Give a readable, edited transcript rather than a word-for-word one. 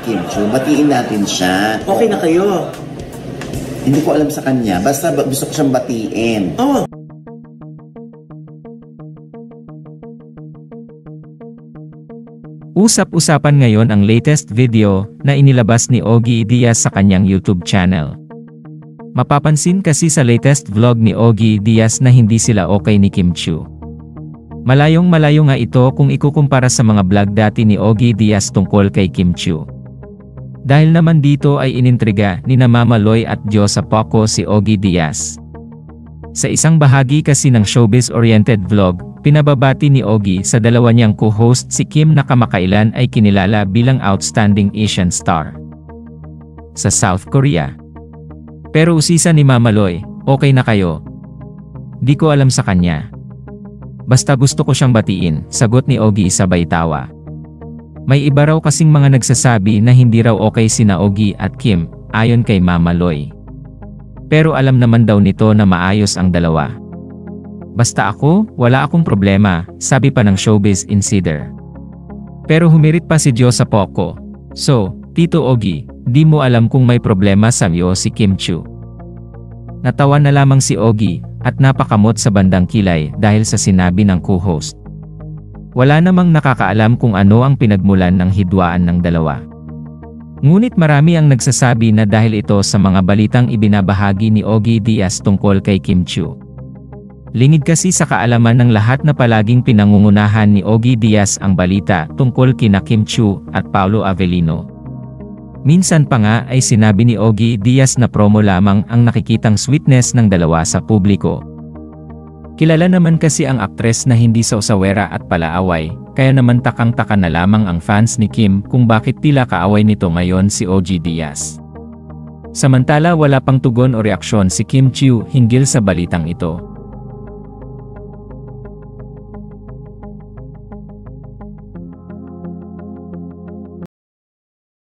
Kim Chiu. Batiin natin siya. Okay na kayo? Hindi ko alam sa kanya. Basta gusto ko siyang batiin. Oh. Usap-usapan ngayon ang latest video na inilabas ni Ogie Diaz sa kanyang YouTube channel. Mapapansin kasi sa latest vlog ni Ogie Diaz na hindi sila okay ni Kim Chiu. Malayong-malayo nga ito kung ikukumpara sa mga vlog dati ni Ogie Diaz tungkol kay Kim Chiu. Dahil naman dito ay inintriga ni Mama Loy at Diyosa Poco si Ogie Diaz. Sa isang bahagi kasi ng showbiz-oriented vlog, pinababati ni Ogie sa dalawa niyang co-host si Kim na kamakailan ay kinilala bilang outstanding Asian star sa South Korea. Pero usisa ni Mama Loy, okay na kayo? Di ko alam sa kanya. Basta gusto ko siyang batiin, sagot ni Ogie sabay tawa. May iba raw kasing mga nagsasabi na hindi raw okay sina Ogie at Kim, ayon kay Mama Loy. Pero alam naman daw nito na maayos ang dalawa. Basta ako, wala akong problema, sabi pa ng Showbiz Insider. Pero humirit pa si Diyosa Poco. So, Tito Ogie, di mo alam kung may problema sa iyo si Kim Chiu. Natawa na lamang si Ogie at napakamot sa bandang kilay dahil sa sinabi ng co-host. Wala namang nakakaalam kung ano ang pinagmulan ng hidwaan ng dalawa. Ngunit marami ang nagsasabi na dahil ito sa mga balitang ibinabahagi ni Ogie Diaz tungkol kay Kim Chiu. Lingid kasi sa kaalaman ng lahat na palaging pinangungunahan ni Ogie Diaz ang balita tungkol kina Kim Chiu at Paolo Avellino. Minsan pa nga ay sinabi ni Ogie Diaz na promo lamang ang nakikitang sweetness ng dalawa sa publiko. Kilala naman kasi ang aktres na hindi sausawera at palaaway, kaya naman takang-taka na lamang ang fans ni Kim kung bakit tila kaaway nito ngayon si Ogie Diaz. Samantala wala pang tugon o reaksyon si Kim Chiu hinggil sa balitang ito.